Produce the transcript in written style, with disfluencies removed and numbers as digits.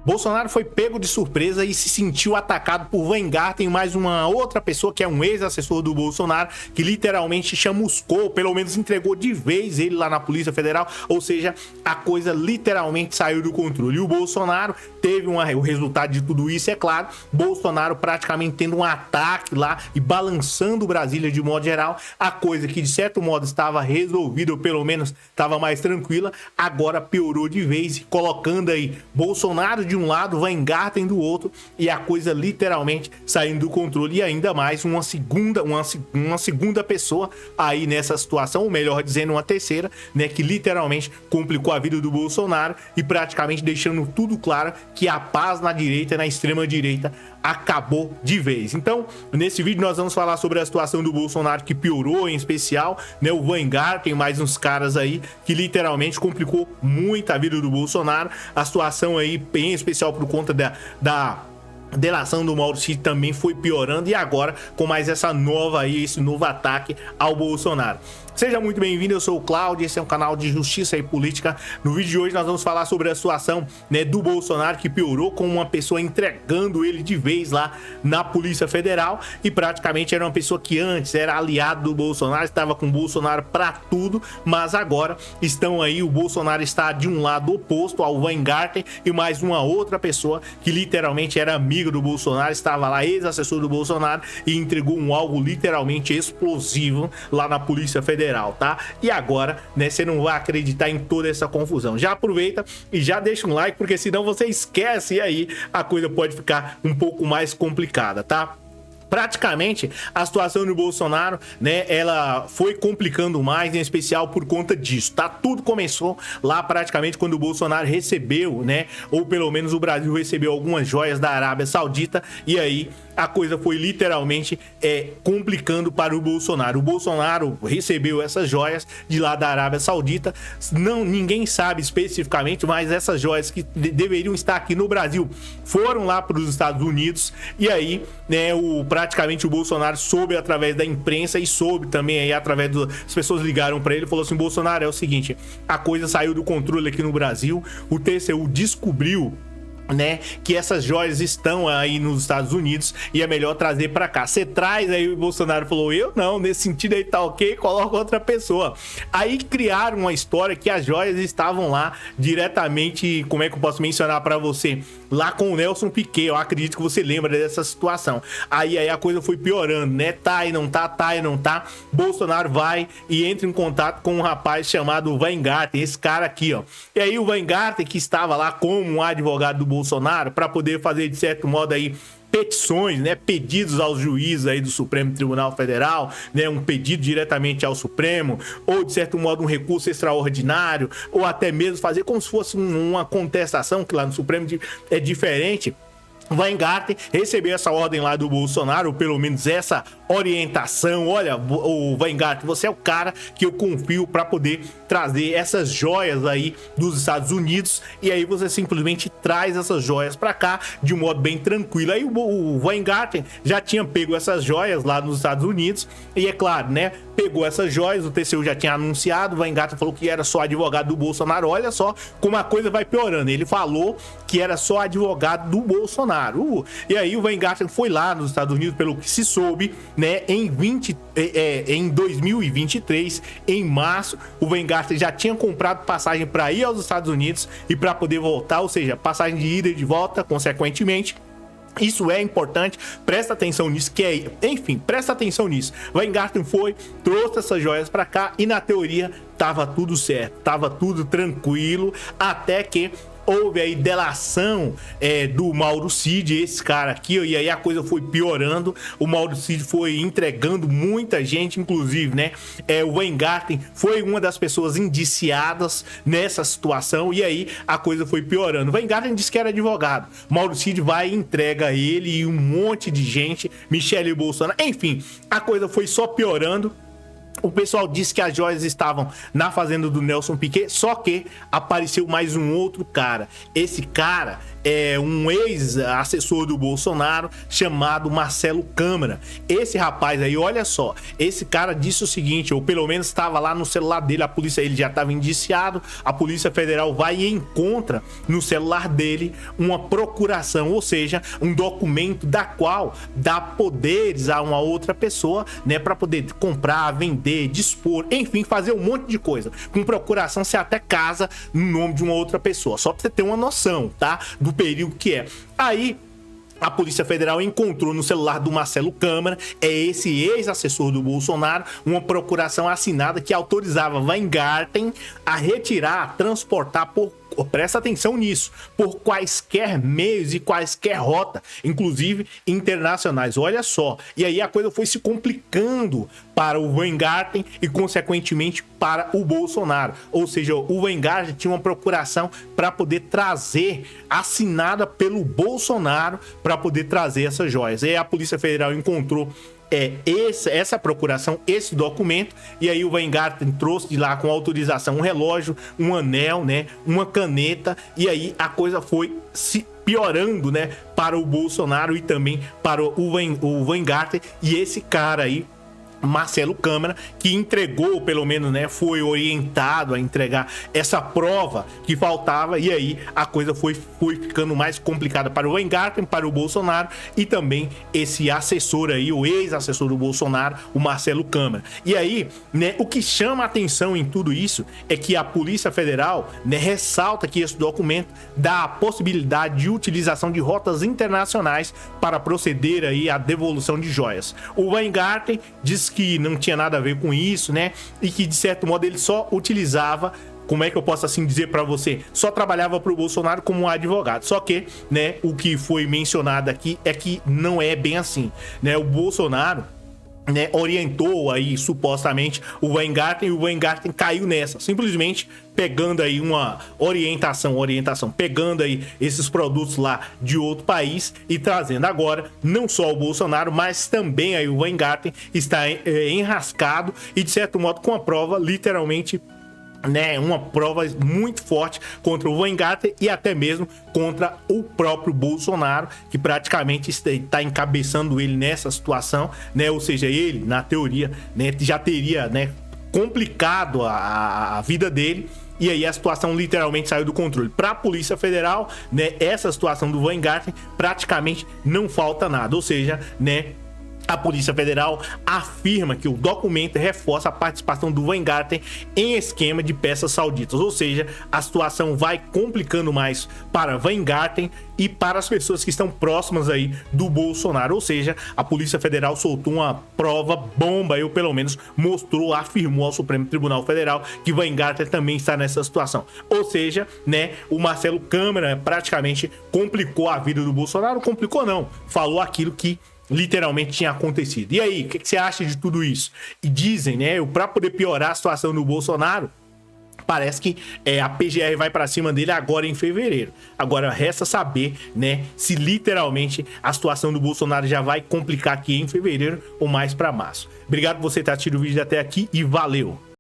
Bolsonaro foi pego de surpresa e se sentiu atacado por Weingarten, mais uma outra pessoa que é um ex-assessor do Bolsonaro, que literalmente chamuscou, pelo menos entregou de vez ele lá na Polícia Federal, ou seja, a coisa literalmente saiu do controle. E o Bolsonaro teve o resultado de tudo isso, é claro, Bolsonaro praticamente tendo um ataque lá e balançando Brasília de modo geral, a coisa que de certo modo estava resolvida, ou pelo menos estava mais tranquila, agora piorou de vez, colocando aí Bolsonaro de um lado, Weingarten do outro, e a coisa literalmente saindo do controle, e ainda mais uma segunda pessoa aí nessa situação, ou melhor dizendo, uma terceira, né, que literalmente complicou a vida do Bolsonaro e praticamente deixando tudo claro que a paz na direita, na extrema direita, acabou de vez. Então, nesse vídeo nós vamos falar sobre a situação do Bolsonaro que piorou, em especial, né, o Weingarten, mais uns caras aí que literalmente complicou muito a vida do Bolsonaro, a situação aí, em especial por conta da delação do Mauro Cid também foi piorando, e agora com mais essa nova aí, esse novo ataque ao Bolsonaro. Seja muito bem-vindo, eu sou o Cláudio, esse é um canal de justiça e política. No vídeo de hoje nós vamos falar sobre a situação, né, do Bolsonaro que piorou, com uma pessoa entregando ele de vez lá na Polícia Federal, e praticamente era uma pessoa que antes era aliado do Bolsonaro, estava com o Bolsonaro pra tudo, mas agora estão aí, o Bolsonaro está de um lado oposto ao Weingarten e mais uma outra pessoa que literalmente era amigo do Bolsonaro, estava lá, ex-assessor do Bolsonaro, e entregou um algo literalmente explosivo lá na Polícia Federal, tá? E agora, né, você não vai acreditar em toda essa confusão. Já aproveita e já deixa um like, porque senão você esquece e aí a coisa pode ficar um pouco mais complicada, tá? Praticamente a situação do Bolsonaro, né, ela foi complicando mais, em especial por conta disso, tá? Tudo começou lá praticamente quando o Bolsonaro recebeu, né, ou pelo menos o Brasil recebeu algumas joias da Arábia Saudita, e aí a coisa foi literalmente complicando para o Bolsonaro. O Bolsonaro recebeu essas joias de lá da Arábia Saudita, ninguém sabe especificamente, mas essas joias que deveriam estar aqui no Brasil foram lá para os Estados Unidos, e aí, né, praticamente o Bolsonaro soube através da imprensa e soube também aí através das pessoas ligaram para ele e falou assim: Bolsonaro, é o seguinte, a coisa saiu do controle aqui no Brasil, o TCU descobriu, né, que essas joias estão aí nos Estados Unidos e é melhor trazer pra cá. Você traz, aí o Bolsonaro falou: eu não, nesse sentido aí tá ok, coloca outra pessoa. Aí criaram uma história que as joias estavam lá diretamente, como é que eu posso mencionar pra você? Lá com o Nelson Piquet, eu acredito que você lembra dessa situação. Aí a coisa foi piorando, né? Tá e não tá, tá e não tá. Bolsonaro vai e entra em contato com um rapaz chamado Weingarten, esse cara aqui, ó. E aí o Weingarten, que estava lá como um advogado do Bolsonaro, para poder fazer, de certo modo, aí petições, né, pedidos aos juízes aí do Supremo Tribunal Federal, né, um pedido diretamente ao Supremo, ou de certo modo um recurso extraordinário, ou até mesmo fazer como se fosse uma contestação, que lá no Supremo é diferente. Weingarten recebeu essa ordem lá do Bolsonaro, ou pelo menos essa orientação: olha, o Weingarten, você é o cara que eu confio para poder trazer essas joias aí dos Estados Unidos, e aí você simplesmente traz essas joias para cá de um modo bem tranquilo. Aí o Weingarten já tinha pego essas joias lá nos Estados Unidos, e é claro, né, pegou essas joias, o TCU já tinha anunciado, o Weingarten falou que era só advogado do Bolsonaro. Olha só como a coisa vai piorando, ele falou que era só advogado do Bolsonaro. E aí o Weingarten foi lá nos Estados Unidos, pelo que se soube, né, em 2023, em março, o Weingarten já tinha comprado passagem para ir aos Estados Unidos e para poder voltar, ou seja, passagem de ida e de volta, consequentemente. Isso é importante, presta atenção nisso, enfim, presta atenção nisso. Weingarten foi, trouxe essas joias pra cá e na teoria tava tudo certo, tava tudo tranquilo, até que houve aí delação do Mauro Cid, esse cara aqui, e aí a coisa foi piorando. O Mauro Cid foi entregando muita gente, inclusive, né, o Weingarten foi uma das pessoas indiciadas nessa situação, e aí a coisa foi piorando. O Weingarten disse que era advogado, Mauro Cid vai e entrega ele e um monte de gente, Michele Bolsonaro, enfim, a coisa foi só piorando. O pessoal disse que as joias estavam na fazenda do Nelson Piquet, só que apareceu mais um outro cara. Esse cara um ex-assessor do Bolsonaro chamado Marcelo Câmara. Esse rapaz aí, olha só, esse cara disse o seguinte, ou pelo menos estava lá no celular dele, a polícia, ele já estava indiciado, a Polícia Federal vai e encontra no celular dele uma procuração, ou seja, um documento da qual dá poderes a uma outra pessoa, né, para poder comprar, vender, dispor, enfim, fazer um monte de coisa. Com procuração, você até casa no nome de uma outra pessoa, só pra você ter uma noção, tá, do perigo que é. Aí a Polícia Federal encontrou no celular do Marcelo Câmara, esse ex-assessor do Bolsonaro, uma procuração assinada que autorizava Weingarten a retirar, a transportar presta atenção nisso, por quaisquer meios e quaisquer rota, inclusive internacionais. Olha só. E aí a coisa foi se complicando para o Weingarten e, consequentemente, para o Bolsonaro. Ou seja, o Weingarten tinha uma procuração para poder trazer, assinada pelo Bolsonaro, para poder trazer essas joias. E aí a Polícia Federal encontrou essa procuração, esse documento, e aí o Weingarten trouxe de lá com autorização um relógio, um anel, né, uma caneta, e aí a coisa foi se piorando, né, para o Bolsonaro e também para o Weingarten, e esse cara aí, Marcelo Câmara, que entregou, pelo menos, né, foi orientado a entregar essa prova que faltava, e aí a coisa foi ficando mais complicada para o Weingarten, para o Bolsonaro e também esse assessor aí, o ex-assessor do Bolsonaro, o Marcelo Câmara. E aí, né, o que chama a atenção em tudo isso é que a Polícia Federal, né, ressalta que esse documento dá a possibilidade de utilização de rotas internacionais para proceder aí à devolução de joias. O Weingarten diz que não tinha nada a ver com isso, né? E que, de certo modo, ele só utilizava, como é que eu posso assim dizer para você, só trabalhava para o Bolsonaro como um advogado. Só que, né, o que foi mencionado aqui é que não é bem assim, né? O Bolsonaro, né, orientou aí supostamente o Weingarten, e o Weingarten caiu nessa, simplesmente pegando aí uma orientação, pegando aí esses produtos lá de outro país e trazendo. Agora, não só o Bolsonaro, mas também aí o Weingarten está enrascado e, de certo modo, com a prova literalmente, né, uma prova muito forte contra o Weingarten e até mesmo contra o próprio Bolsonaro, que praticamente está encabeçando ele nessa situação, né? Ou seja, ele, na teoria, né, já teria, né, complicado a vida dele. E aí a situação literalmente saiu do controle. Para a Polícia Federal, né, essa situação do Weingarten praticamente não falta nada. Ou seja, né, a Polícia Federal afirma que o documento reforça a participação do Weingarten em esquema de peças sauditas. Ou seja, a situação vai complicando mais para Weingarten e para as pessoas que estão próximas aí do Bolsonaro. Ou seja, a Polícia Federal soltou uma prova bomba, ou pelo menos mostrou, afirmou ao Supremo Tribunal Federal que Weingarten também está nessa situação. Ou seja, né, o Marcelo Câmara praticamente complicou a vida do Bolsonaro. Complicou não, falou aquilo que literalmente tinha acontecido. E aí, o que você acha de tudo isso? E dizem, né, para poder piorar a situação do Bolsonaro, parece que a PGR vai para cima dele agora em fevereiro. Agora resta saber, né, se literalmente a situação do Bolsonaro já vai complicar aqui em fevereiro ou mais para março. Obrigado por você ter assistido o vídeo até aqui e valeu!